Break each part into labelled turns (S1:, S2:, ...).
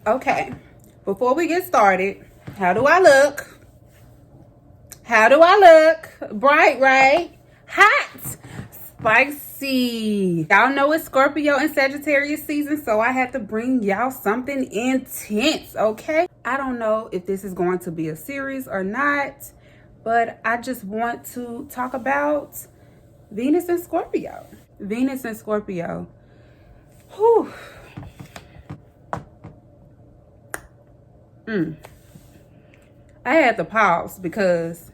S1: Okay, before we get started, how do I look? How do I look? Bright, right? Hot, spicy. Y'all know it's Scorpio and Sagittarius season, so I have to bring y'all something intense, okay? I don't know if this is going to be a series or not, but I just want to talk about Venus and Scorpio. Venus and Scorpio. Whew. I had to pause because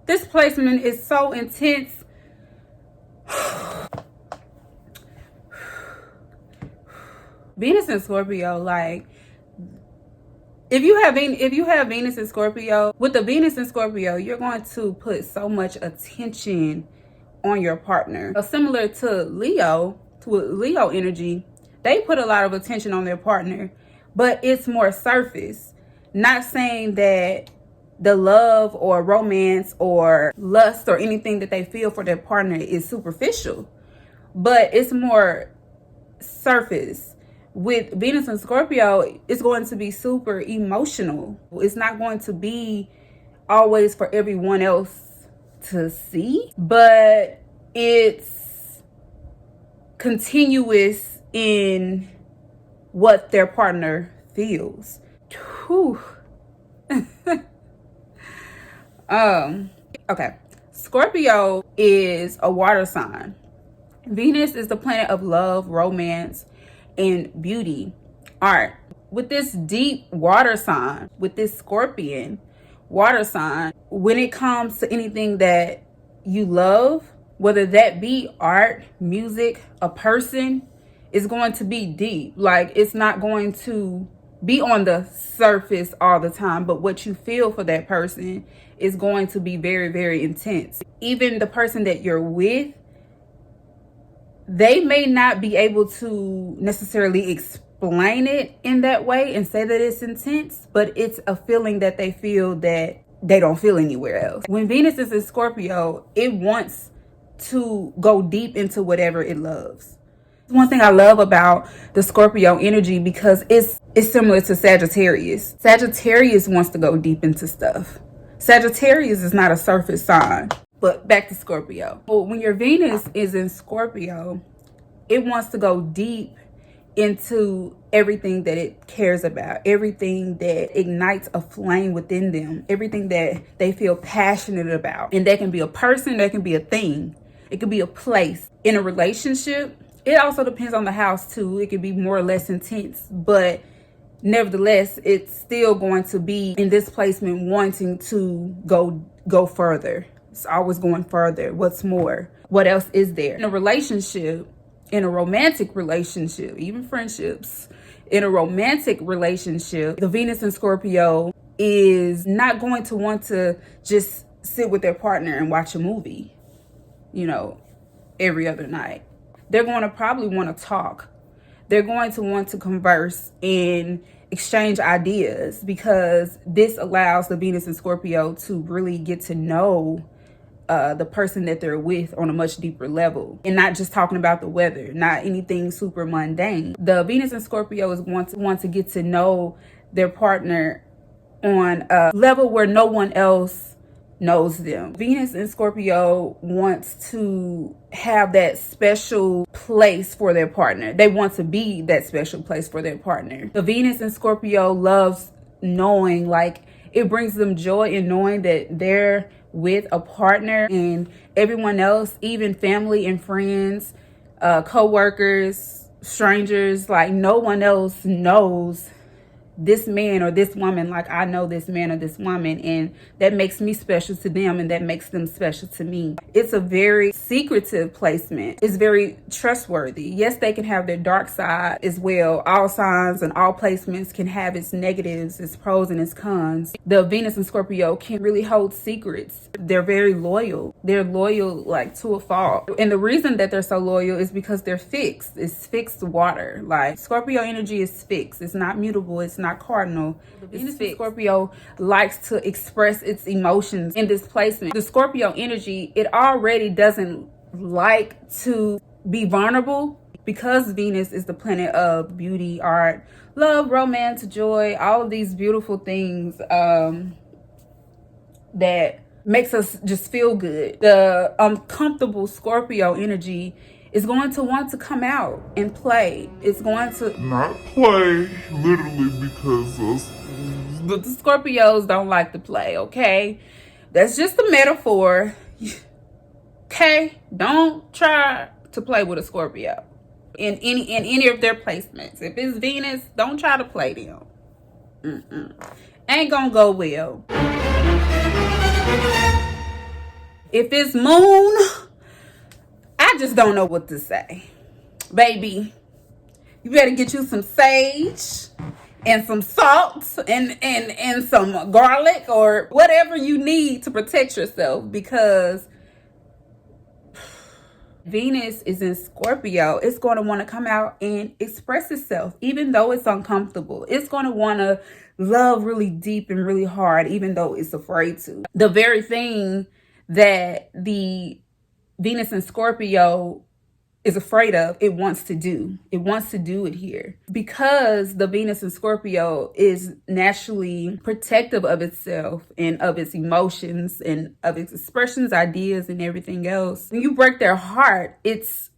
S1: this placement is so intense. Venus and Scorpio, like if you have Venus and Scorpio, with the Venus and Scorpio, you're going to put so much attention on your partner. Similar to Leo energy, they put a lot of attention on their partner, but it's more surface. Not saying that the love or romance or lust or anything that they feel for their partner is superficial, but it's more surface. With Venus and Scorpio, it's going to be super emotional. It's not going to be always for everyone else to see, but it's continuous in what their partner feels. Whew. Okay. Scorpio is a water sign. Venus is the planet of love, romance, and beauty, art. With this deep water sign, with this Scorpion water sign, when it comes to anything that you love, whether that be art, music, a person, is going to be deep. Like, it's not going to be on the surface all the time, but what you feel for that person is going to be very, very intense. Even the person that you're with, they may not be able to necessarily explain it in that way and say that it's intense, but it's a feeling that they feel that they don't feel anywhere else. When Venus is in Scorpio, it wants to go deep into whatever it loves. One thing I love about the Scorpio energy, because it's similar to Sagittarius. Sagittarius wants to go deep into stuff. Sagittarius is not a surface sign. But back to Scorpio. Well, when your Venus is in Scorpio, it wants to go deep into everything that it cares about, everything that ignites a flame within them, everything that they feel passionate about. And that can be a person, that can be a thing, it could be a place. In a relationship, it also depends on the house too. It could be more or less intense, but nevertheless, it's still going to be in this placement wanting to go further. It's always going further. What's more? What else is there? In a relationship, in a romantic relationship, even friendships, in a romantic relationship, the Venus in Scorpio is not going to want to just sit with their partner and watch a movie, every other night. They're going to probably want to talk. They're going to want to converse and exchange ideas, because this allows the Venus in Scorpio to really get to know the person that they're with on a much deeper level, and not just talking about the weather, not anything super mundane. The Venus in Scorpio is going to want to get to know their partner on a level where no one else knows them. Venus in Scorpio wants to have that special place for their partner. They want to be that special place for their partner. The Venus in Scorpio loves knowing, like, it brings them joy in knowing that they're with a partner, and everyone else, even family and friends, co-workers, strangers, like, no one else knows this man or this woman like I know this man or this woman, and that makes me special to them, and that makes them special to me. It's a very secretive placement. It's very trustworthy. Yes, they can have their dark side as well. All signs and all placements can have its negatives, its pros and its cons. The Venus in Scorpio can really hold secrets. They're very loyal. They're loyal, like, to a fault. And the reason that they're so loyal is because they're fixed. It's fixed water. Like, Scorpio energy is fixed. It's not mutable. It's not cardinal. The Venus in Scorpio likes to express its emotions in this placement. The Scorpio energy, it already doesn't like to be vulnerable, because Venus is the planet of beauty, art, love, romance, joy, all of these beautiful things that makes us just feel good. The uncomfortable Scorpio energy is going to want to come out and play. It's going to
S2: not play literally because
S1: but the Scorpios don't like to play, okay? That's just a metaphor. Okay? Don't try to play with a Scorpio in any of their placements. If it's Venus, don't try to play them. Ain't gonna go well. If it's Moon, I just don't know what to say. Baby, you better get you some sage and some salt and some garlic or whatever you need to protect yourself, because Venus is in Scorpio. It's going to want to come out and express itself, even though it's uncomfortable. It's going to want to love really deep and really hard, even though it's afraid to. The very thing that the Venus in Scorpio is afraid of, it wants to do. It wants to do it here. Because the Venus in Scorpio is naturally protective of itself and of its emotions and of its expressions, ideas, and everything else. When you break their heart, it's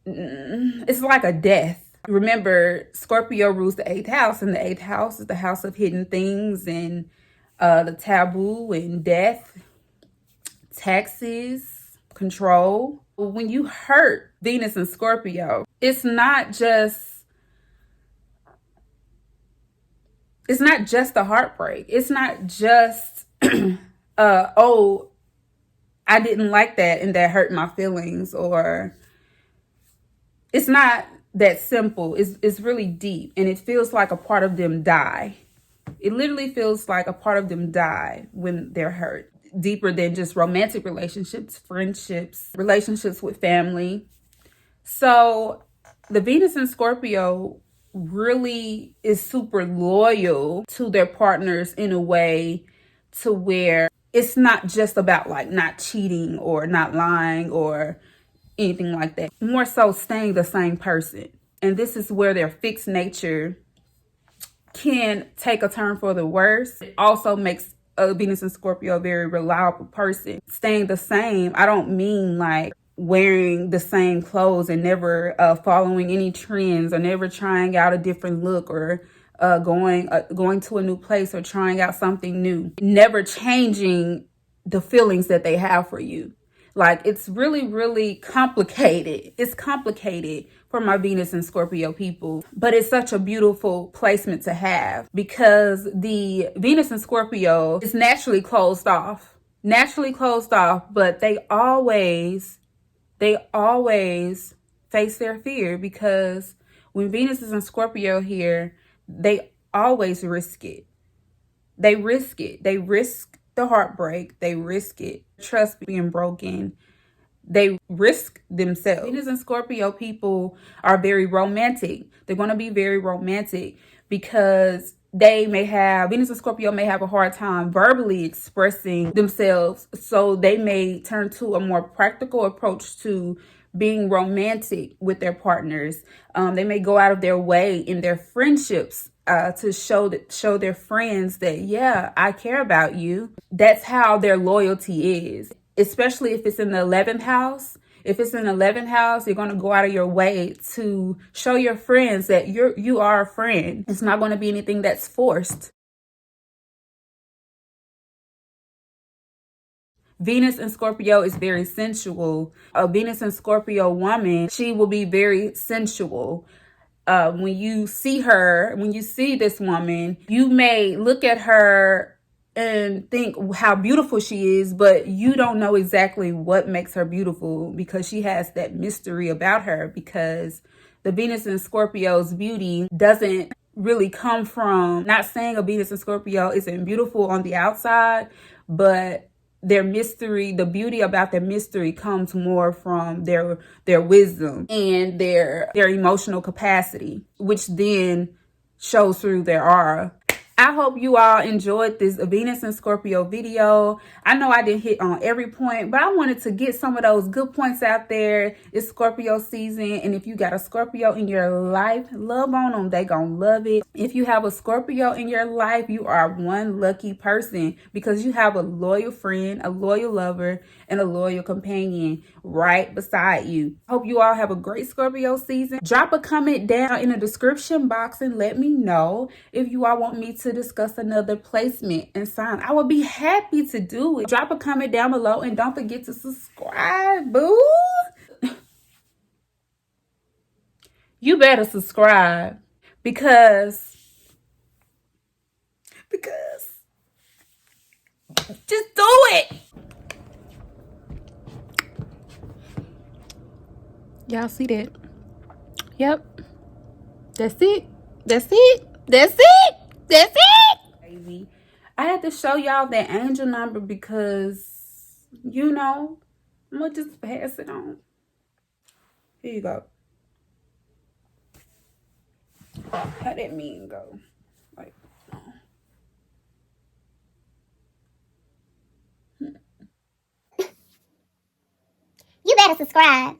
S1: like a death. Remember, Scorpio rules the 8th house, and the 8th house is the house of hidden things and the taboo and death, taxes, control. When you hurt Venus and Scorpio, it's not just a heartbreak. It's not just oh, I didn't like that and that hurt my feelings, or it's not that simple. It's really deep, and it feels like a part of them die. It literally feels like a part of them die when they're hurt. Deeper than just romantic relationships, friendships, relationships with family. So the Venus in Scorpio really is super loyal to their partners in a way to where it's not just about like not cheating or not lying or anything like that. More so staying the same person. And this is where their fixed nature can take a turn for the worse. It also makes Venus and Scorpio a very reliable person. Staying the same, I don't mean like wearing the same clothes and never following any trends or never trying out a different look or going to a new place or trying out something new. Never changing the feelings that they have for you. Like, it's really, really complicated. It's complicated for my Venus and Scorpio people, but it's such a beautiful placement to have because the Venus and Scorpio is naturally closed off, but they always face their fear, because when Venus is in Scorpio here, they always risk it. They risk the heartbreak. They risk it. Trust being broken. They risk themselves. Venus and Scorpio people are very romantic. They're going to be very romantic because Venus and Scorpio may have a hard time verbally expressing themselves. So they may turn to a more practical approach to being romantic with their partners. They may go out of their way in their friendships to show their friends that, yeah, I care about you. That's how their loyalty is, especially if it's in the 11th house. If it's in the 11th house, you're going to go out of your way to show your friends that you are a friend. It's not going to be anything that's forced. Venus in Scorpio is very sensual. A Venus in Scorpio woman, she will be very sensual. When you see this woman, you may look at her and think how beautiful she is, but you don't know exactly what makes her beautiful because she has that mystery about her, because the Venus in Scorpio's beauty doesn't really come from, not saying a Venus in Scorpio isn't beautiful on the outside, but their mystery, the beauty about their mystery comes more from their wisdom and their emotional capacity, which then shows through their aura. I hope you all enjoyed this Venus and Scorpio video. I know I didn't hit on every point, but I wanted to get some of those good points out there. It's Scorpio season, and if you got a Scorpio in your life, love on them. They gonna love it. If you have a Scorpio in your life, you are one lucky person because you have a loyal friend, a loyal lover, and a loyal companion right beside you. Hope you all have a great Scorpio season. Drop a comment down in the description box and let me know if you all want me to discuss another placement and sign. I would be happy to do it. Drop a comment down below and don't forget to subscribe, boo. You better subscribe because just do it. Y'all see that? Yep. That's it. That's it. That's it. That's it. Baby. I had to show y'all that angel number because, you know, I'm going to just pass it on. Here you go. How that mean go? Like,
S3: You better subscribe.